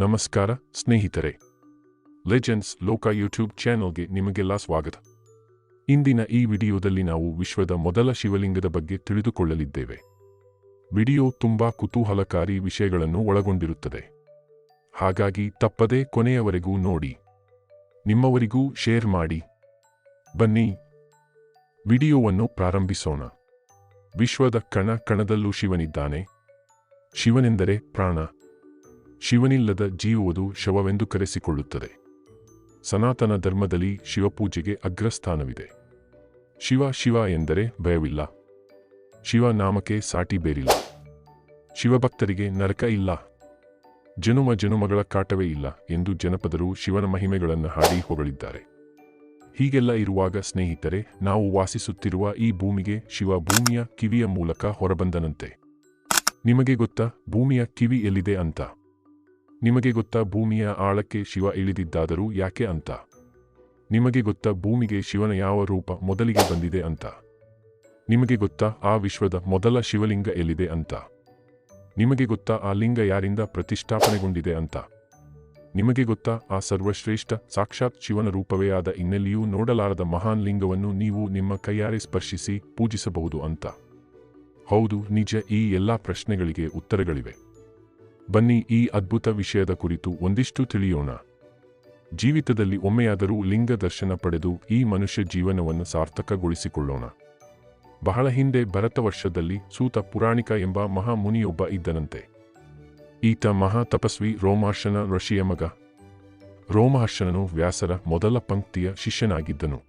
ನಮಸ್ಕಾರ ಸ್ನೇಹಿತರೆ, ಲೆಜೆಂಡ್ಸ್ ಲೋಕ ಯೂಟ್ಯೂಬ್ ಚಾನೆಲ್ಗೆ ನಿಮಗೆಲ್ಲ ಸ್ವಾಗತ. ಇಂದಿನ ಈ ವಿಡಿಯೋದಲ್ಲಿ ನಾವು ವಿಶ್ವದ ಮೊದಲ ಶಿವಲಿಂಗದ ಬಗ್ಗೆ ತಿಳಿದುಕೊಳ್ಳಲಿದ್ದೇವೆ. ವಿಡಿಯೋ ತುಂಬಾ ಕುತೂಹಲಕಾರಿ ವಿಷಯಗಳನ್ನು ಒಳಗೊಂಡಿರುತ್ತದೆ. ಹಾಗಾಗಿ ತಪ್ಪದೇ ಕೊನೆಯವರೆಗೂ ನೋಡಿ. ನಿಮ್ಮವರಿಗೂ ಶೇರ್ ಮಾಡಿ. ಬನ್ನಿ ವಿಡಿಯೋವನ್ನು ಪ್ರಾರಂಭಿಸೋಣ. ವಿಶ್ವದ ಕಣ ಕಣದಲ್ಲೂ ಶಿವನಿದ್ದಾನೆ. ಶಿವನೆಂದರೆ ಪ್ರಾಣ. ಶಿವನಿಲ್ಲದ ಜೀವವುದು ಶವವೆಂದು ಕರೆಸಿಕೊಳ್ಳುತ್ತದೆ. ಸನಾತನ ಧರ್ಮದಲ್ಲಿ ಶಿವಪೂಜೆಗೆ ಅಗ್ರಸ್ಥಾನವಿದೆ. ಶಿವ ಶಿವ ಎಂದರೆ ಭಯವಿಲ್ಲ. ಶಿವ ನಾಮಕ್ಕೆ ಸಾಟಿ ಬೇರಿಲ್ಲ. ಶಿವಭಕ್ತರಿಗೆ ನರಕ ಇಲ್ಲ, ಜನುಮ ಜನುಮಗಳ ಕಾಟವೇ ಇಲ್ಲ ಎಂದು ಜನಪದರು ಶಿವನ ಮಹಿಮೆಗಳನ್ನು ಹಾಡಿ ಹೊಗಳಿದ್ದಾರೆ. ಹೀಗೆಲ್ಲ ಇರುವಾಗ ಸ್ನೇಹಿತರೆ, ನಾವು ವಾಸಿಸುತ್ತಿರುವ ಈ ಭೂಮಿಗೆ ಶಿವ ಭೂಮಿಯ ಕಿವಿಯ ಮೂಲಕ ಹೊರಬಂದನಂತೆ. ನಿಮಗೆ ಗೊತ್ತಾ ಭೂಮಿಯ ಕಿವಿ ಎಲ್ಲಿದೆ ಅಂತ? ನಿಮಗೆ ಗೊತ್ತಾ ಭೂಮಿಯ ಆಳಕ್ಕೆ ಶಿವ ಇಳಿದಿದ್ದಾದರೂ ಯಾಕೆ ಅಂತ? ನಿಮಗೆ ಗೊತ್ತಾ ಭೂಮಿಗೆ ಶಿವನ ಯಾವ ರೂಪ ಮೊದಲಿಗೆ ಬಂದಿದೆ ಅಂತ? ನಿಮಗೆ ಗೊತ್ತಾ ಆ ವಿಶ್ವದ ಮೊದಲ ಶಿವಲಿಂಗ ಎಲ್ಲಿದೆ ಅಂತ? ನಿಮಗೆ ಗೊತ್ತಾ ಆ ಲಿಂಗ ಯಾರಿಂದ ಪ್ರತಿಷ್ಠಾಪನೆಗೊಂಡಿದೆ ಅಂತ? ನಿಮಗೆ ಗೊತ್ತಾ ಆ ಸರ್ವಶ್ರೇಷ್ಠ ಸಾಕ್ಷಾತ್ ಶಿವನ ರೂಪವೇ ಆದ ಇನ್ನೆಲ್ಲಿಯೂ ನೋಡಲಾರದ ಮಹಾನ್ ಲಿಂಗವನ್ನು ನೀವು ನಿಮ್ಮ ಕೈಯಾರೆ ಸ್ಪರ್ಶಿಸಿ ಪೂಜಿಸಬಹುದು ಅಂತ? ಹೌದು, ನಿಜ. ಈ ಎಲ್ಲಾ ಪ್ರಶ್ನೆಗಳಿಗೆ ಉತ್ತರಗಳಿವೆ. ಬನ್ನಿ ಈ ಅದ್ಭುತ ವಿಷಯದ ಕುರಿತು ಒಂದಿಷ್ಟು ತಿಳಿಯೋಣ. ಜೀವಿತದಲ್ಲಿ ಒಮ್ಮೆಯಾದರೂ ಲಿಂಗ ದರ್ಶನ ಪಡೆದು ಈ ಮನುಷ್ಯ ಜೀವನವನ್ನು ಸಾರ್ಥಕಗೊಳಿಸಿಕೊಳ್ಳೋಣ. ಬಹಳ ಹಿಂದೆ ಭರತವರ್ಷದಲ್ಲಿ ಸೂತ ಪುರಾಣಿಕ ಎಂಬ ಮಹಾಮುನಿಯೊಬ್ಬ ಇದ್ದನಂತೆ. ಈತ ಮಹಾ ತಪಸ್ವಿ ರೋಮಹರ್ಷನ ಋಷಿಯ ಮಗ. ರೋಮಹರ್ಷನನು ವ್ಯಾಸರ ಮೊದಲ ಪಂಕ್ತಿಯ ಶಿಷ್ಯನಾಗಿದ್ದನು.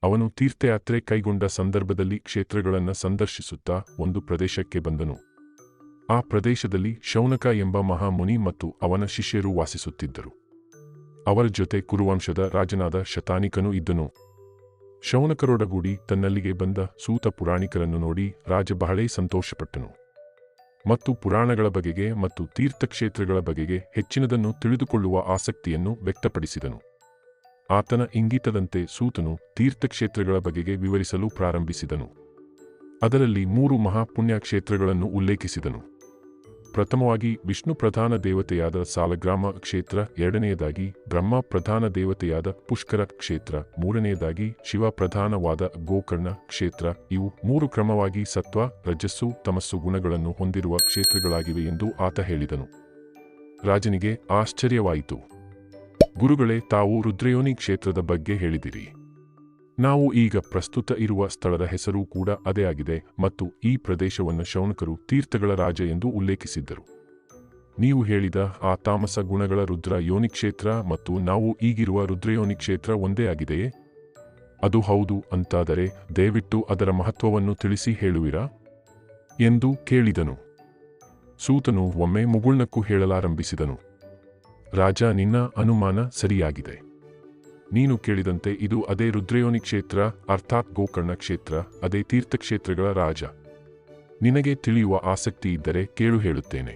ಅವನು ತೀರ್ಥಯಾತ್ರೆ ಕೈಗೊಂಡ ಸಂದರ್ಭದಲ್ಲಿ ಕ್ಷೇತ್ರಗಳನ್ನು ಸಂದರ್ಶಿಸುತ್ತಾ ಒಂದು ಪ್ರದೇಶಕ್ಕೆ ಬಂದನು. ಆ ಪ್ರದೇಶದಲ್ಲಿ ಶೌನಕ ಎಂಬ ಮಹಾಮುನಿ ಮತ್ತು ಅವನ ಶಿಷ್ಯರು ವಾಸಿಸುತ್ತಿದ್ದರು. ಅವರ ಜೊತೆ ಕುರುವಂಶದ ರಾಜನಾದ ಶತಾನಿಕನೂ ಇದ್ದನು. ಶೌನಕರೊಡಗೂಡಿ ತನ್ನಲ್ಲಿಗೆ ಬಂದ ಸೂತ ಪುರಾಣಿಕರನ್ನು ನೋಡಿ ರಾಜ ಬಹಳೇ ಸಂತೋಷಪಟ್ಟನು ಮತ್ತು ಪುರಾಣಗಳ ಬಗೆಗೆ ಮತ್ತು ತೀರ್ಥಕ್ಷೇತ್ರಗಳ ಬಗೆಗೆ ಹೆಚ್ಚಿನದನ್ನು ತಿಳಿದುಕೊಳ್ಳುವ ಆಸಕ್ತಿಯನ್ನು ವ್ಯಕ್ತಪಡಿಸಿದನು. ಆತನ ಇಂಗಿತದಂತೆ ಸೂತನು ತೀರ್ಥಕ್ಷೇತ್ರಗಳ ಬಗೆಗೆ ವಿವರಿಸಲು ಪ್ರಾರಂಭಿಸಿದನು. ಅದರಲ್ಲಿ 3 ಮಹಾಪುಣ್ಯಕ್ಷೇತ್ರಗಳನ್ನು ಉಲ್ಲೇಖಿಸಿದನು. ಪ್ರಥಮವಾಗಿ ವಿಷ್ಣು ಪ್ರಧಾನ ದೇವತೆಯಾದ ಸಾಲಗ್ರಾಮ ಕ್ಷೇತ್ರ, ಎರಡನೆಯದಾಗಿ ಬ್ರಹ್ಮ ಪ್ರಧಾನ ದೇವತೆಯಾದ ಪುಷ್ಕರ ಕ್ಷೇತ್ರ, ಮೂರನೆಯದಾಗಿ ಶಿವ ಪ್ರಧಾನವಾದ ಗೋಕರ್ಣ ಕ್ಷೇತ್ರ. ಇವು 3 ಕ್ರಮವಾಗಿ ಸತ್ವ, ರಜಸ್ಸು, ತಮಸ್ಸು ಗುಣಗಳನ್ನು ಹೊಂದಿರುವ ಕ್ಷೇತ್ರಗಳಾಗಿವೆ ಎಂದು ಆತ ಹೇಳಿದನು. ರಾಜನಿಗೆ ಆಶ್ಚರ್ಯವಾಯಿತು. ಗುರುಗಳೇ, ತಾವು ರುದ್ರಯೋನಿ ಕ್ಷೇತ್ರದ ಬಗ್ಗೆ ಹೇಳಿದಿರಿ. ನಾವು ಈಗ ಪ್ರಸ್ತುತ ಇರುವ ಸ್ಥಳದ ಹೆಸರು ಕೂಡ ಅದೇ ಆಗಿದೆ ಮತ್ತು ಈ ಪ್ರದೇಶವನ್ನು ಶೌನಕರು ತೀರ್ಥಗಳ ರಾಜ ಎಂದು ಉಲ್ಲೇಖಿಸಿದ್ದರು. ನೀವು ಹೇಳಿದ ಆ ತಾಮಸ ಗುಣಗಳ ರುದ್ರ ಯೋನಿ ಕ್ಷೇತ್ರ ಮತ್ತು ನಾವು ಈಗಿರುವ ರುದ್ರಯೋನಿ ಕ್ಷೇತ್ರ ಒಂದೇ ಆಗಿದೆಯೇ? ಅದು ಹೌದು ಅಂತಾದರೆ ದಯವಿಟ್ಟು ಅದರ ಮಹತ್ವವನ್ನು ತಿಳಿಸಿ ಹೇಳುವಿರಾ ಎಂದು ಕೇಳಿದನು. ಸೂತನು ಒಮ್ಮೆ ಮುಗುಳ್ನಕ್ಕೂ ಹೇಳಲಾರಂಭಿಸಿದನು. ರಾಜ, ನಿನ್ನ ಅನುಮಾನ ಸರಿಯಾಗಿದೆ. ನೀನು ಕೇಳಿದಂತೆ ಇದು ಅದೇ ರುದ್ರಯೋನಿ ಕ್ಷೇತ್ರ, ಅರ್ಥಾತ್ ಗೋಕರ್ಣ ಕ್ಷೇತ್ರ, ಅದೇ ತೀರ್ಥಕ್ಷೇತ್ರಗಳ ರಾಜ. ನಿನಗೆ ತಿಳಿಯುವ ಆಸಕ್ತಿ ಇದ್ದರೆ ಕೇಳು, ಹೇಳುತ್ತೇನೆ.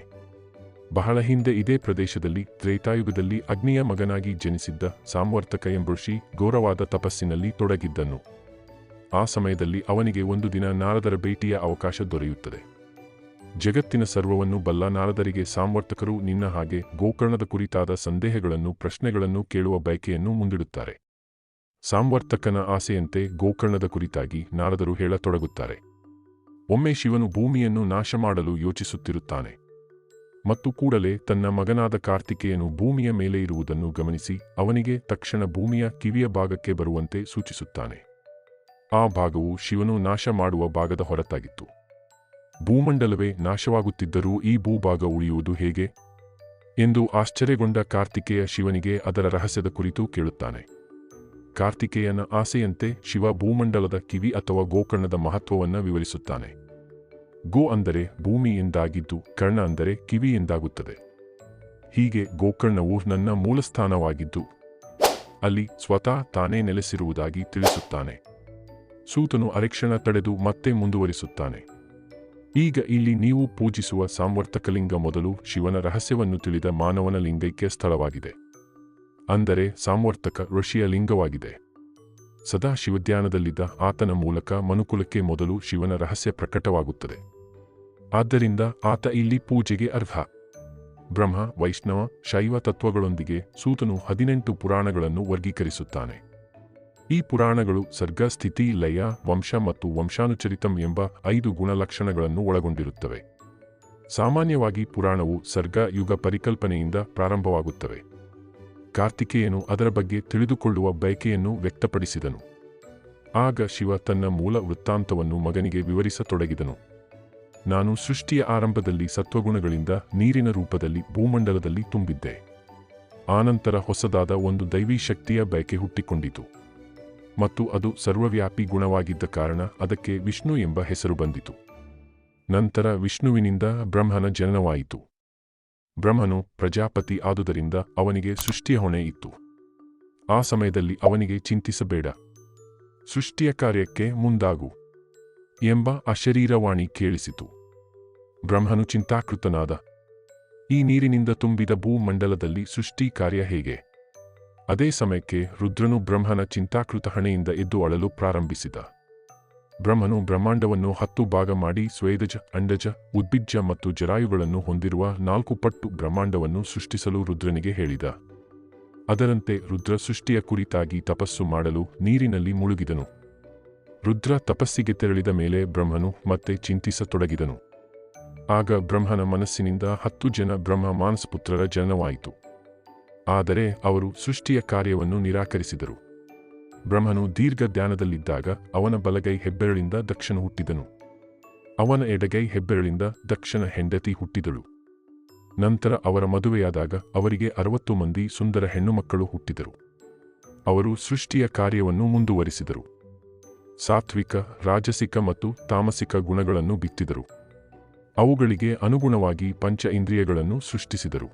ಬಹಳ ಹಿಂದೆ ಇದೇ ಪ್ರದೇಶದಲ್ಲಿ ತ್ರೇತಾಯುಗದಲ್ಲಿ ಅಗ್ನಿಯ ಮಗನಾಗಿ ಜನಿಸಿದ್ದ ಸಾಮ್ವರ್ತಕ ಎಂಬ ಘೋರವಾದ ತಪಸ್ಸಿನಲ್ಲಿ ತೊಡಗಿದ್ದನು. ಆ ಸಮಯದಲ್ಲಿ ಅವನಿಗೆ ಒಂದು ದಿನ ನಾರದರ ಭೇಟಿಯ ಅವಕಾಶ ದೊರೆಯುತ್ತದೆ. ಜಗತ್ತಿನ ಸರ್ವವನ್ನು ಬಲ್ಲ ನಾರದರಿಗೆ ಸಾಮ್ವರ್ತಕರು ನಿನ್ನ ಹಾಗೆ ಗೋಕರ್ಣದ ಕುರಿತಾದ ಸಂದೇಹಗಳನ್ನು, ಪ್ರಶ್ನೆಗಳನ್ನು ಕೇಳುವ ಬಯಕೆಯನ್ನು ಮುಂದಿಡುತ್ತಾರೆ. ಸಾಮ್ವರ್ತಕನ ಆಸೆಯಂತೆ ಗೋಕರ್ಣದ ಕುರಿತಾಗಿ ನಾರದರು ಹೇಳತೊಡಗುತ್ತಾರೆ. ಒಮ್ಮೆ ಶಿವನು ಭೂಮಿಯನ್ನು ನಾಶ ಮಾಡಲು ಯೋಚಿಸುತ್ತಿರುತ್ತಾನೆ ಮತ್ತು ಕೂಡಲೇ ತನ್ನ ಮಗನಾದ ಕಾರ್ತಿಕೇಯನು ಭೂಮಿಯ ಮೇಲೆ ಇರುವುದನ್ನು ಗಮನಿಸಿ ಅವನಿಗೆ ತಕ್ಷಣ ಭೂಮಿಯ ಕಿವಿಯ ಭಾಗಕ್ಕೆ ಬರುವಂತೆ ಸೂಚಿಸುತ್ತಾನೆ. ಆ ಭಾಗವು ಶಿವನು ನಾಶ ಮಾಡುವ ಭಾಗದ ಹೊರತಾಗಿತ್ತು. ಭೂಮಂಡಲವೇ ನಾಶವಾಗುತ್ತಿದ್ದರೂ ಈ ಭೂಭಾಗ ಉಳಿಯುವುದು ಹೇಗೆ ಎಂದು ಆಶ್ಚರ್ಯಗೊಂಡ ಕಾರ್ತಿಕೇಯ ಶಿವನಿಗೆ ಅದರ ರಹಸ್ಯದ ಕುರಿತು ಕೇಳುತ್ತಾನೆ. ಕಾರ್ತಿಕೇಯನ ಆಸೆಯಂತೆ ಶಿವ ಭೂಮಂಡಲದ ಕಿವಿ ಅಥವಾ ಗೋಕರ್ಣದ ಮಹತ್ವವನ್ನು ವಿವರಿಸುತ್ತಾನೆ. ಗೋ ಅಂದರೆ ಭೂಮಿ ಎಂದಾಗಿದ್ದು, ಕರ್ಣ ಅಂದರೆ ಕಿವಿ ಎಂದಾಗುತ್ತದೆ. ಹೀಗೆ ಗೋಕರ್ಣವು ನನ್ನ ಮೂಲಸ್ಥಾನವಾಗಿದ್ದು ಅಲ್ಲಿ ಸ್ವತಃ ತಾನೇ ನೆಲೆಸಿರುವುದಾಗಿ ತಿಳಿಸುತ್ತಾನೆ. ಸೂತನು ಅರೆಕ್ಷಣ ತಡೆದು ಮತ್ತೆ ಮುಂದುವರಿಸುತ್ತಾನೆ. ಈಗ ಇಲ್ಲಿ ನೀವು ಪೂಜಿಸುವ ಸಾಮ್ವರ್ತಕಲಿಂಗ ಮೊದಲು ಶಿವನ ರಹಸ್ಯವನ್ನು ತಿಳಿದ ಮಾನವನ ಲಿಂಗೈಕ್ಯ ಸ್ಥಳವಾಗಿದೆ. ಅಂದರೆ ಸಾಮ್ವರ್ತಕ ಋಷಿಯ ಲಿಂಗವಾಗಿದೆ. ಸದಾ ಶಿವಧ್ಯಾನದಲ್ಲಿದ್ದ ಆತನ ಮೂಲಕ ಮನುಕುಲಕ್ಕೆ ಮೊದಲು ಶಿವನ ರಹಸ್ಯ ಪ್ರಕಟವಾಗುತ್ತದೆ. ಆದ್ದರಿಂದ ಆತ ಇಲ್ಲಿ ಪೂಜೆಗೆ ಅರ್ಹ. ಬ್ರಹ್ಮ, ವೈಷ್ಣವ, ಶೈವ ತತ್ವಗಳೊಂದಿಗೆ ಸೂತನು 18 ಪುರಾಣಗಳನ್ನು ವರ್ಗೀಕರಿಸುತ್ತಾನೆ. ಈ ಪುರಾಣಗಳು ಸರ್ಗ, ಸ್ಥಿತಿ, ಲಯ, ವಂಶ ಮತ್ತು ವಂಶಾನುಚರಿತಂ ಎಂಬ 5 ಗುಣಲಕ್ಷಣಗಳನ್ನು ಒಳಗೊಂಡಿರುತ್ತವೆ. ಸಾಮಾನ್ಯವಾಗಿ ಪುರಾಣವು ಸರ್ಗ ಯುಗ ಪರಿಕಲ್ಪನೆಯಿಂದ ಪ್ರಾರಂಭವಾಗುತ್ತವೆ. ಕಾರ್ತಿಕೇಯನು ಅದರ ಬಗ್ಗೆ ತಿಳಿದುಕೊಳ್ಳುವ ಬಯಕೆಯನ್ನು ವ್ಯಕ್ತಪಡಿಸಿದನು. ಆಗ ಶಿವ ತನ್ನ ಮೂಲ ವೃತ್ತಾಂತವನ್ನು ಮಗನಿಗೆ ವಿವರಿಸತೊಡಗಿದನು. ನಾನು ಸೃಷ್ಟಿಯ ಆರಂಭದಲ್ಲಿ ಸತ್ವಗುಣಗಳಿಂದ ನೀರಿನ ರೂಪದಲ್ಲಿ ಭೂಮಂಡಲದಲ್ಲಿ ತುಂಬಿದ್ದೆ. ಆನಂತರ ಹೊಸದಾದ ಒಂದು ದೈವೀ ಶಕ್ತಿಯ ಬಯಕೆ ಹುಟ್ಟಿಕೊಂಡಿತು ಮತ್ತು ಅದು ಸರ್ವವ್ಯಾಪಿ ಗುಣವಾಗಿದ್ದ ಕಾರಣ ಅದಕ್ಕೆ ವಿಷ್ಣು ಎಂಬ ಹೆಸರು ಬಂದಿತು. ನಂತರ ವಿಷ್ಣುವಿನಿಂದ ಬ್ರಹ್ಮನ ಜನನವಾಯಿತು. ಬ್ರಹ್ಮನು ಪ್ರಜಾಪತಿ ಆದುದರಿಂದ ಅವನಿಗೆ ಸೃಷ್ಟಿಯ ಹೊಣೆ ಇತ್ತು. ಆ ಸಮಯದಲ್ಲಿ ಅವನಿಗೆ ಚಿಂತಿಸಬೇಡ, ಸೃಷ್ಟಿಯ ಕಾರ್ಯಕ್ಕೆ ಮುಂದಾಗು ಎಂಬ ಅಶರೀರವಾಣಿ ಕೇಳಿಸಿತು. ಬ್ರಹ್ಮನು ಚಿಂತಾಕೃತನಾದ. ಈ ನೀರಿನಿಂದ ತುಂಬಿದ ಭೂಮಂಡಲದಲ್ಲಿ ಸೃಷ್ಟಿ ಕಾರ್ಯ ಹೇಗೆ? ಅದೇ ಸಮಯಕ್ಕೆ ರುದ್ರನು ಬ್ರಹ್ಮನ ಚಿಂತಾಕೃತ ಹಣೆಯಿಂದ ಎದ್ದು ಅಳಲು ಪ್ರಾರಂಭಿಸಿದ. ಬ್ರಹ್ಮನು ಬ್ರಹ್ಮಾಂಡವನ್ನು 10 ಭಾಗ ಮಾಡಿ ಸ್ವೇದಜ, ಅಂಡಜ, ಉದ್ಭಿಜ್ಜ ಮತ್ತು ಜರಾಯುಗಳನ್ನು ಹೊಂದಿರುವ 4 ಪಟ್ಟು ಬ್ರಹ್ಮಾಂಡವನ್ನು ಸೃಷ್ಟಿಸಲು ರುದ್ರನಿಗೆ ಹೇಳಿದ. ಅದರಂತೆ ರುದ್ರ ಸೃಷ್ಟಿಯ ಕುರಿತಾಗಿ ತಪಸ್ಸು ಮಾಡಲು ನೀರಿನಲ್ಲಿ ಮುಳುಗಿದನು. ರುದ್ರ ತಪಸ್ಸಿಗೆ ತೆರಳಿದ ಮೇಲೆ ಬ್ರಹ್ಮನು ಮತ್ತೆ ಚಿಂತಿಸತೊಡಗಿದನು. ಆಗ ಬ್ರಹ್ಮನ ಮನಸ್ಸಿನಿಂದ 10 ಜನ ಬ್ರಹ್ಮ ಮಾನಸಪುತ್ರರ ಜನನವಾಯಿತು. ಆದರೆ ಅವರು ಸೃಷ್ಟಿಯ ಕಾರ್ಯವನ್ನು ನಿರಾಕರಿಸಿದರು. ಬ್ರಹ್ಮನು ದೀರ್ಘ ಧ್ಯಾನದಲ್ಲಿದ್ದಾಗ ಅವನ ಬಲಗೈ ಹೆಬ್ಬೆರಳಿಂದ ದಕ್ಷನು ಹುಟ್ಟಿದನು. ಅವನ ಎಡಗೈ ಹೆಬ್ಬೆರಳಿಂದ ದಕ್ಷನ ಹೆಂಡತಿ ಹುಟ್ಟಿದಳು. ನಂತರ ಅವರ ಮದುವೆಯಾದಾಗ ಅವರಿಗೆ 60 ಮಂದಿ ಸುಂದರ ಹೆಣ್ಣುಮಕ್ಕಳು ಹುಟ್ಟಿದರು. ಅವರು ಸೃಷ್ಟಿಯ ಕಾರ್ಯವನ್ನು ಮುಂದುವರಿಸಿದರು. ಸಾತ್ವಿಕ, ರಾಜಸಿಕ ಮತ್ತು ತಾಮಸಿಕ ಗುಣಗಳನ್ನು ಬಿತ್ತಿದರು. ಅವುಗಳಿಗೆ ಅನುಗುಣವಾಗಿ ಪಂಚ ಇಂದ್ರಿಯಗಳನ್ನು ಸೃಷ್ಟಿಸಿದರು.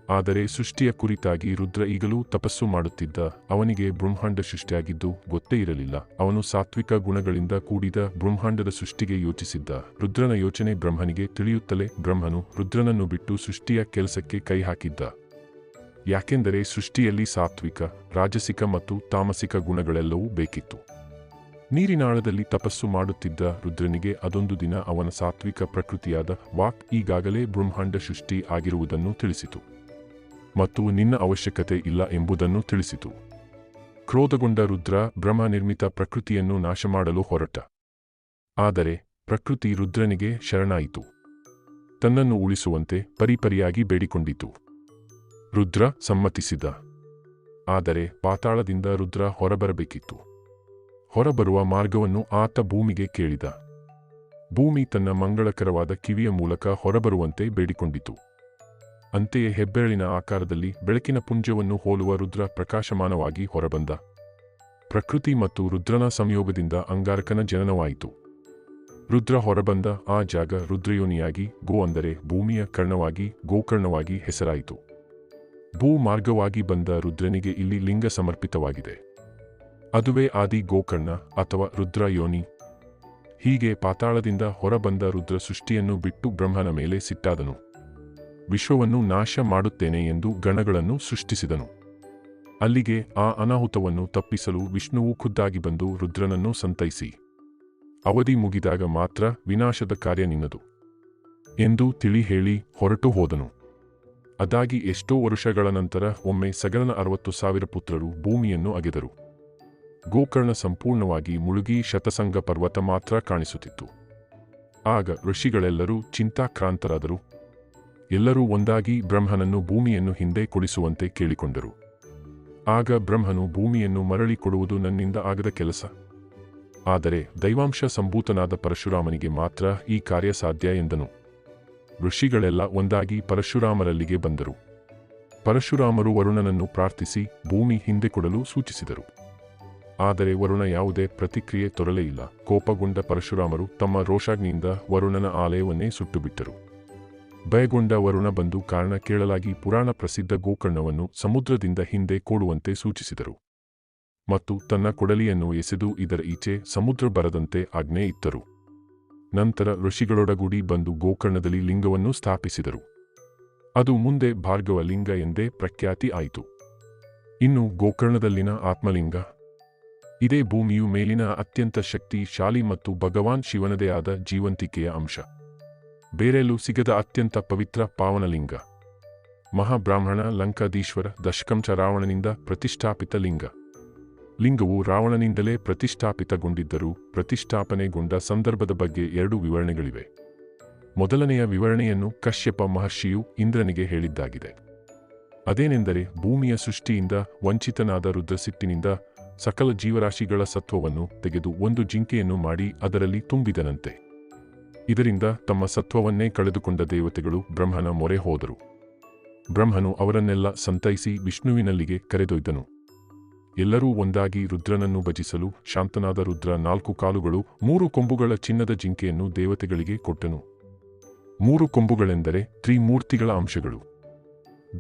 ಆದರೆ ಸೃಷ್ಟಿಯ ಕುರಿತಾಗಿ ರುದ್ರ ಈಗಲೂ ತಪಸ್ಸು ಮಾಡುತ್ತಿದ್ದ. ಅವನಿಗೆ ಬ್ರಹ್ಮಾಂಡ ಸೃಷ್ಟಿಯಾಗಿದ್ದು ಗೊತ್ತೇ ಇರಲಿಲ್ಲ. ಅವನು ಸಾತ್ವಿಕ ಗುಣಗಳಿಂದ ಕೂಡಿದ ಬ್ರಹ್ಮಾಂಡದ ಸೃಷ್ಟಿಗೆ ಯೋಚಿಸಿದ್ದ. ರುದ್ರನ ಯೋಚನೆ ಬ್ರಹ್ಮನಿಗೆ ತಿಳಿಯುತ್ತಲೇ ಬ್ರಹ್ಮನು ರುದ್ರನನ್ನು ಬಿಟ್ಟು ಸೃಷ್ಟಿಯ ಕೆಲಸಕ್ಕೆ ಕೈ ಹಾಕಿದ್ದ. ಯಾಕೆಂದರೆ ಸೃಷ್ಟಿಯಲ್ಲಿ ಸಾತ್ವಿಕ, ರಾಜಸಿಕ ಮತ್ತು ತಾಮಸಿಕ ಗುಣಗಳೆಲ್ಲವೂ ಬೇಕಿತ್ತು. ನೀರಿನಾಳದಲ್ಲಿ ತಪಸ್ಸು ಮಾಡುತ್ತಿದ್ದ ರುದ್ರನಿಗೆ ಅದೊಂದು ದಿನ ಅವನ ಸಾತ್ವಿಕ ಪ್ರಕೃತಿಯಾದ ವಾಕ್ ಈಗಾಗಲೇ ಬ್ರಹ್ಮಾಂಡ ಸೃಷ್ಟಿ ಆಗಿರುವುದನ್ನು ತಿಳಿಸಿತು ಮತ್ತು ನಿನ್ನ ಅವಶ್ಯಕತೆ ಇಲ್ಲ ಎಂಬುದನ್ನು ತಿಳಿಸಿತು. ಕ್ರೋಧಗೊಂಡ ರುದ್ರ ಬ್ರಹ್ಮ ನಿರ್ಮಿತ ಪ್ರಕೃತಿಯನ್ನು ನಾಶ ಮಾಡಲು ಹೊರಟ. ಆದರೆ ಪ್ರಕೃತಿ ರುದ್ರನಿಗೆ ಶರಣಾಯಿತು. ತನ್ನನ್ನು ಉಳಿಸುವಂತೆ ಪರಿಪರಿಯಾಗಿ ಬೇಡಿಕೊಂಡಿತು. ರುದ್ರ ಸಮ್ಮತಿಸಿದ. ಆದರೆ ಪಾತಾಳದಿಂದ ರುದ್ರ ಹೊರಬರಬೇಕಿತ್ತು. ಹೊರಬರುವ ಮಾರ್ಗವನ್ನು ಆತ ಭೂಮಿಗೆ ಕೇಳಿದ. ಭೂಮಿ ತನ್ನ ಮಂಗಳಕರವಾದ ಕಿವಿಯ ಮೂಲಕ ಹೊರಬರುವಂತೆ ಬೇಡಿಕೊಂಡಿತು. ಅಂತೆಯೇ ಹೆಬ್ಬೆರಳಿನ ಆಕಾರದಲ್ಲಿ ಬೆಳಕಿನ ಪುಂಜವನ್ನು ಹೋಲುವ ರುದ್ರ ಪ್ರಕಾಶಮಾನವಾಗಿ ಹೊರಬಂದ. ಪ್ರಕೃತಿ ಮತ್ತು ರುದ್ರನ ಸಂಯೋಗದಿಂದ ಅಂಗಾರಕನ ಜನನವಾಯಿತು. ರುದ್ರ ಹೊರಬಂದ ಆ ಜಾಗ ರುದ್ರಯೋನಿಯಾಗಿ ಗೋ ಅಂದರೆ ಭೂಮಿಯ ಕರ್ಣವಾಗಿ ಗೋಕರ್ಣವಾಗಿ ಹೆಸರಾಯಿತು. ಭೂ ಮಾರ್ಗವಾಗಿ ಬಂದ ರುದ್ರನಿಗೆ ಇಲ್ಲಿ ಲಿಂಗ ಸಮರ್ಪಿತವಾಗಿದೆ. ಅದುವೇ ಆದಿ ಗೋಕರ್ಣ ಅಥವಾ ರುದ್ರ ಯೋನಿ. ಹೀಗೆ ಪಾತಾಳದಿಂದ ಹೊರಬಂದ ರುದ್ರ ಸೃಷ್ಟಿಯನ್ನು ಬಿಟ್ಟು ಬ್ರಹ್ಮನ ಮೇಲೆ ಸಿಟ್ಟಾದನು. ವಿಶ್ವವನ್ನು ನಾಶ ಮಾಡುತ್ತೇನೆ ಎಂದು ಗಣಗಳನ್ನು ಸೃಷ್ಟಿಸಿದನು. ಅಲ್ಲಿಗೆ ಆ ಅನಾಹುತವನ್ನು ತಪ್ಪಿಸಲು ವಿಷ್ಣುವು ಖುದ್ದಾಗಿ ಬಂದು ರುದ್ರನನ್ನು ಸಂತೈಸಿ, ಅವಧಿ ಮುಗಿದಾಗ ಮಾತ್ರ ವಿನಾಶದ ಕಾರ್ಯ ನಿನ್ನದು ಎಂದು ತಿಳಿ ಹೇಳಿ ಹೊರಟು ಹೋದನು. ಅದಾಗಿ ಎಷ್ಟೋ ವರುಷಗಳ ನಂತರ ಒಮ್ಮೆ ಸಗರನ 60,000 ಪುತ್ರರು ಭೂಮಿಯನ್ನು ಅಗೆದರು. ಗೋಕರ್ಣ ಸಂಪೂರ್ಣವಾಗಿ ಮುಳುಗಿ ಶತಸಂಗ ಪರ್ವತ ಮಾತ್ರ ಕಾಣಿಸುತ್ತಿತ್ತು. ಆಗ ಋಷಿಗಳೆಲ್ಲರೂ ಚಿಂತಾಕ್ರಾಂತರಾದರು. ಎಲ್ಲರೂ ಒಂದಾಗಿ ಬ್ರಹ್ಮನನ್ನು ಭೂಮಿಯನ್ನು ಹಿಂದೆ ಕೊಡಿಸುವಂತೆ ಕೇಳಿಕೊಂಡರು. ಆಗ ಬ್ರಹ್ಮನು ಭೂಮಿಯನ್ನು ಮರಳಿ ಕೊಡುವುದು ನನ್ನಿಂದ ಆಗದ ಕೆಲಸ. ಆದರೆ ದೈವಾಂಶ ಸಂಭೂತನಾದ ಪರಶುರಾಮನಿಗೆ ಮಾತ್ರ ಈ ಕಾರ್ಯ ಸಾಧ್ಯ ಎಂದನು. ಋಷಿಗಳೆಲ್ಲ ಒಂದಾಗಿ ಪರಶುರಾಮರಲ್ಲಿಗೆ ಬಂದರು. ಪರಶುರಾಮರು ವರುಣನನ್ನು ಪ್ರಾರ್ಥಿಸಿ ಭೂಮಿ ಹಿಂದೆ ಕೊಡಲು ಸೂಚಿಸಿದರು. ಆದರೆ ವರುಣ ಯಾವುದೇ ಪ್ರತಿಕ್ರಿಯೆ ತೋರಲೇ ಇಲ್ಲ. ಕೋಪಗೊಂಡ ಪರಶುರಾಮರು ತಮ್ಮ ರೋಷಾಗ್ನಿಯಿಂದ ವರುಣನ ಆಲಯವನ್ನೇ ಸುಟ್ಟುಬಿಟ್ಟರು. ಭಯಗೊಂಡ ವರುಣ ಬಂದು ಕಾರಣ ಕೇಳಲಾಗಿ ಪುರಾಣ ಪ್ರಸಿದ್ಧ ಗೋಕರ್ಣವನ್ನು ಸಮುದ್ರದಿಂದ ಹಿಂದೆ ಕೊಡುವಂತೆ ಸೂಚಿಸಿದರು ಮತ್ತು ತನ್ನ ಕೊಡಲಿಯನ್ನು ಎಸೆದು ಇದರ ಈಚೆ ಸಮುದ್ರ ಬರದಂತೆ ಆಜ್ಞೆ ಇತ್ತರು. ನಂತರ ಋಷಿಗಳೊಡಗೂಡಿ ಬಂದು ಗೋಕರ್ಣದಲ್ಲಿ ಲಿಂಗವನ್ನು ಸ್ಥಾಪಿಸಿದರು. ಅದು ಮುಂದೆ ಭಾರ್ಗವ ಲಿಂಗ ಎಂದೇ ಪ್ರಖ್ಯಾತಿ ಆಯಿತು. ಇನ್ನು ಗೋಕರ್ಣದಲ್ಲಿನ ಆತ್ಮಲಿಂಗ, ಇದೇ ಭೂಮಿಯು ಮೇಲಿನ ಅತ್ಯಂತ ಶಕ್ತಿಶಾಲಿ ಮತ್ತು ಭಗವಾನ್ ಶಿವನದೇ ಆದ ಜೀವಂತಿಕೆಯ ಅಂಶ. ಬೇರೆಲ್ಲೂ ಸಿಗದ ಅತ್ಯಂತ ಪವಿತ್ರ ಪಾವನಲಿಂಗ. ಮಹಾಬ್ರಾಹ್ಮಣ ಲಂಕಾಧೀಶ್ವರ ದಶಕಂಚ ರಾವಣನಿಂದ ಪ್ರತಿಷ್ಠಾಪಿತ ಲಿಂಗ. ಲಿಂಗವು ರಾವಣನಿಂದಲೇ ಪ್ರತಿಷ್ಠಾಪಿತಗೊಂಡಿದ್ದರೂ ಪ್ರತಿಷ್ಠಾಪನೆಗೊಂಡ ಸಂದರ್ಭದ ಬಗ್ಗೆ 2 ವಿವರಣೆಗಳಿವೆ. ಮೊದಲನೆಯ ವಿವರಣೆಯನ್ನು ಕಶ್ಯಪ ಮಹರ್ಷಿಯು ಇಂದ್ರನಿಗೆ ಹೇಳಿದ್ದಾಗಿದೆ. ಅದೇನೆಂದರೆ, ಭೂಮಿಯ ಸೃಷ್ಟಿಯಿಂದ ವಂಚಿತನಾದ ರುದ್ರಸಿಟ್ಟಿನಿಂದ ಸಕಲ ಜೀವರಾಶಿಗಳ ಸತ್ವವನ್ನು ತೆಗೆದು ಒಂದು ಜಿಂಕೆಯನ್ನು ಮಾಡಿ ಅದರಲ್ಲಿ ತುಂಬಿದನಂತೆ. ಇದರಿಂದ ತಮ್ಮ ಸತ್ವವನ್ನೇ ಕಳೆದುಕೊಂಡ ದೇವತೆಗಳು ಬ್ರಹ್ಮನ ಮೊರೆ ಹೋದರು. ಬ್ರಹ್ಮನು ಅವರನ್ನೆಲ್ಲ ಸಂತೈಸಿ ವಿಷ್ಣುವಿನಲ್ಲಿಗೆ ಕರೆದೊಯ್ದನು. ಎಲ್ಲರೂ ಒಂದಾಗಿ ರುದ್ರನನ್ನು ಭಜಿಸಲು ಶಾಂತನಾದ ರುದ್ರ 4 ಕಾಲುಗಳು 3 ಕೊಂಬುಗಳ ಚಿನ್ನದ ಜಿಂಕೆಯನ್ನು ದೇವತೆಗಳಿಗೆ ಕೊಟ್ಟನು. 3 ಕೊಂಬುಗಳೆಂದರೆ ತ್ರಿಮೂರ್ತಿಗಳ ಅಂಶಗಳು.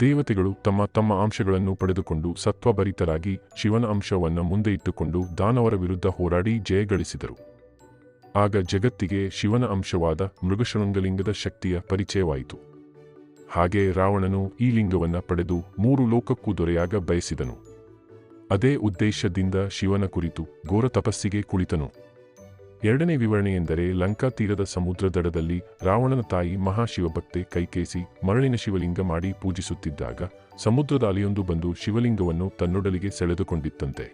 ದೇವತೆಗಳು ತಮ್ಮ ತಮ್ಮ ಅಂಶಗಳನ್ನು ಪಡೆದುಕೊಂಡು ಸತ್ವಭರಿತರಾಗಿ ಶಿವನ ಅಂಶವನ್ನು ಮುಂದೆ ಇಟ್ಟುಕೊಂಡು ದಾನವರ ವಿರುದ್ಧ ಹೋರಾಡಿ ಜಯಗಳಿಸಿದರು. ಆಗ ಜಗತ್ತಿಗೆ ಶಿವನ ಅಂಶವಾದ ಮೃಗಶೃಂಗಲಿಂಗದ ಶಕ್ತಿಯ ಪರಿಚಯವಾಯಿತು. ಹಾಗೆ ರಾವಣನು ಈ ಲಿಂಗವನ್ನು ಪಡೆದು 3 ಲೋಕಕ್ಕೂ ದೊರೆಯಾಗ ಬಯಸಿದನು. ಅದೇ ಉದ್ದೇಶದಿಂದ ಶಿವನ ಕುರಿತು ಘೋರ ತಪಸ್ಸಿಗೆ ಕುಳಿತನು. ಎರಡನೇ ವಿವರಣೆಯೆಂದರೆ, ಲಂಕಾ ತೀರದ ಸಮುದ್ರ ದಡದಲ್ಲಿ ರಾವಣನ ತಾಯಿ ಮಹಾಶಿವಭಕ್ತೆ ಕೈಕೇಸಿ ಮರಳಿನ ಶಿವಲಿಂಗ ಮಾಡಿ ಪೂಜಿಸುತ್ತಿದ್ದಾಗ ಸಮುದ್ರದ ಅಲೆಯೊಂದು ಬಂದು ಶಿವಲಿಂಗವನ್ನು ತನ್ನೊಡಲಿಗೆ ಸೆಳೆದುಕೊಂಡಿತ್ತಂತೆ.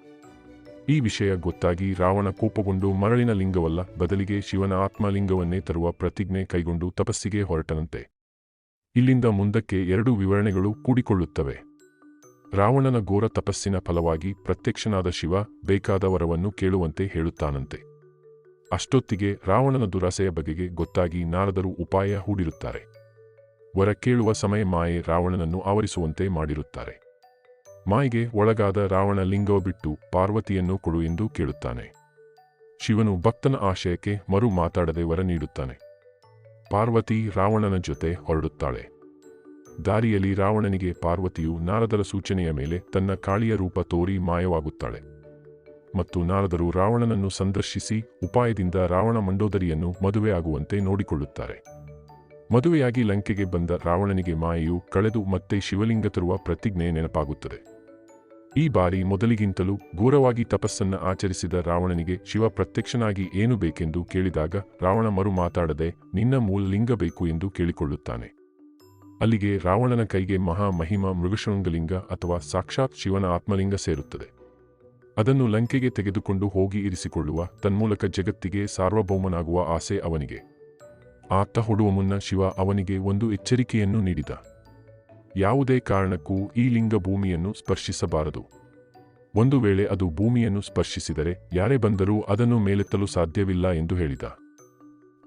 ಈ ವಿಷಯ ಗೊತ್ತಾಗಿ ರಾವಣ ಕೋಪಗೊಂಡು ಮರಳಿನ ಲಿಂಗವಲ್ಲ, ಬದಲಿಗೆ ಶಿವನ ಆತ್ಮಲಿಂಗವನ್ನೇ ತರುವ ಪ್ರತಿಜ್ಞೆ ಕೈಗೊಂಡು ತಪಸ್ಸಿಗೆ ಹೊರಟನಂತೆ. ಇಲ್ಲಿಂದ ಮುಂದಕ್ಕೆ 2 ವಿವರಣೆಗಳು ಕೂಡಿಕೊಳ್ಳುತ್ತವೆ. ರಾವಣನ ಘೋರ ತಪಸ್ಸಿನ ಫಲವಾಗಿ ಪ್ರತ್ಯಕ್ಷನಾದ ಶಿವ ಬೇಕಾದ ವರವನ್ನು ಕೇಳುವಂತೆ ಹೇಳುತ್ತಾನಂತೆ. ಅಷ್ಟೊತ್ತಿಗೆ ರಾವಣನ ದುರಾಸೆಯ ಬಗೆಗೆ ಗೊತ್ತಾಗಿ ನಾರದರು ಉಪಾಯ ಹೂಡಿರುತ್ತಾರೆ. ವರ ಕೇಳುವ ಸಮಯ ಮಾಯೆ ರಾವಣನನ್ನು ಆವರಿಸುವಂತೆ ಮಾಡಿರುತ್ತಾರೆ. ಮಾಯೆಗೆ ಒಳಗಾದ ರಾವಣ ಲಿಂಗವ ಬಿಟ್ಟು ಪಾರ್ವತಿಯನ್ನು ಕೊಡು ಎಂದು ಕೇಳುತ್ತಾನೆ. ಶಿವನು ಭಕ್ತನ ಆಶಯಕ್ಕೆ ಮರು ಮಾತಾಡದೆ ವರ ನೀಡುತ್ತಾನೆ. ಪಾರ್ವತಿ ರಾವಣನ ಜೊತೆ ಹೊರಡುತ್ತಾಳೆ. ದಾರಿಯಲ್ಲಿ ರಾವಣನಿಗೆ ಪಾರ್ವತಿಯು ನಾರದರ ಸೂಚನೆಯ ಮೇಲೆ ತನ್ನ ಕಾಳಿಯ ರೂಪ ತೋರಿ ಮಾಯವಾಗುತ್ತಾಳೆ. ಮತ್ತು ನಾರದರು ರಾವಣನನ್ನು ಸಂದರ್ಶಿಸಿ ಉಪಾಯದಿಂದ ರಾವಣ ಮಂಡೋದರಿಯನ್ನು ಮದುವೆಯಾಗುವಂತೆ ನೋಡಿಕೊಳ್ಳುತ್ತಾರೆ. ಮದುವೆಯಾಗಿ ಲಂಕೆಗೆ ಬಂದ ರಾವಣನಿಗೆ ಮಾಯೆಯು ಕಳೆದು ಮತ್ತೆ ಶಿವಲಿಂಗ ತರುವ ಪ್ರತಿಜ್ಞೆ ನೆನಪಾಗುತ್ತದೆ. ಈ ಬಾರಿ ಮೊದಲಿಗಿಂತಲೂ ಘೋರವಾಗಿ ತಪಸ್ಸನ್ನ ಆಚರಿಸಿದ ರಾವಣನಿಗೆ ಶಿವ ಪ್ರತ್ಯಕ್ಷನಾಗಿ ಏನು ಬೇಕೆಂದು ಕೇಳಿದಾಗ ರಾವಣ ಮರು ಮಾತಾಡದೆ ನಿನ್ನ ಮೂಲ ಲಿಂಗ ಬೇಕು ಎಂದು ಕೇಳಿಕೊಳ್ಳುತ್ತಾನೆ. ಅಲ್ಲಿಗೆ ರಾವಣನ ಕೈಗೆ ಮಹಾಮಹಿಮ ಮೃಗಶೃಂಗಲಿಂಗ ಅಥವಾ ಸಾಕ್ಷಾತ್ ಶಿವನ ಆತ್ಮಲಿಂಗ ಸೇರುತ್ತದೆ. ಅದನ್ನು ಲಂಕೆಗೆ ತೆಗೆದುಕೊಂಡು ಹೋಗಿ ಇರಿಸಿಕೊಳ್ಳುವ ತನ್ಮೂಲಕ ಜಗತ್ತಿಗೆ ಸಾರ್ವಭೌಮನಾಗುವ ಆಸೆ ಅವನಿಗೆ. ಆತ ಹೊಡುವ ಮುನ್ನ ಶಿವ ಅವನಿಗೆ ಒಂದು ಎಚ್ಚರಿಕೆಯನ್ನು ನೀಡಿದ. ಯಾವುದೇ ಕಾರಣಕ್ಕೂ ಈ ಲಿಂಗ ಭೂಮಿಯನ್ನು ಸ್ಪರ್ಶಿಸಬಾರದು. ಒಂದು ವೇಳೆ ಅದು ಭೂಮಿಯನ್ನು ಸ್ಪರ್ಶಿಸಿದರೆ ಯಾರೇ ಬಂದರೂ ಅದನ್ನು ಮೇಲೆತ್ತಲು ಸಾಧ್ಯವಿಲ್ಲ ಎಂದು ಹೇಳಿದ.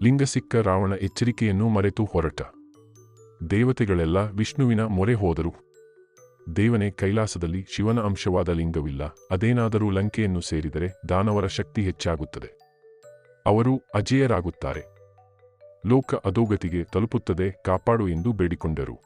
ಲಿಂಗ ಸಿಕ್ಕ ರಾವಣ ಎಚ್ಚರಿಕೆಯನ್ನು ಮರೆತು ಹೊರಟ. ದೇವತೆಗಳೆಲ್ಲ ವಿಷ್ಣುವಿನ ಮೊರೆ ಹೋದರು. ದೇವನೇ ಕೈಲಾಸದಲ್ಲಿ ಶಿವನ ಅಂಶವಾದ ಲಿಂಗವಿಲ್ಲ, ಅದೇನಾದರೂ ಲಂಕೆಯನ್ನು ಸೇರಿದರೆ ದಾನವರ ಶಕ್ತಿ ಹೆಚ್ಚಾಗುತ್ತದೆ, ಅವರು ಅಜೇಯರಾಗುತ್ತಾರೆ, ಲೋಕ ಅಧೋಗತಿಗೆ ತಲುಪುತ್ತದೆ, ಕಾಪಾಡು ಎಂದು ಬೇಡಿಕೊಂಡರು.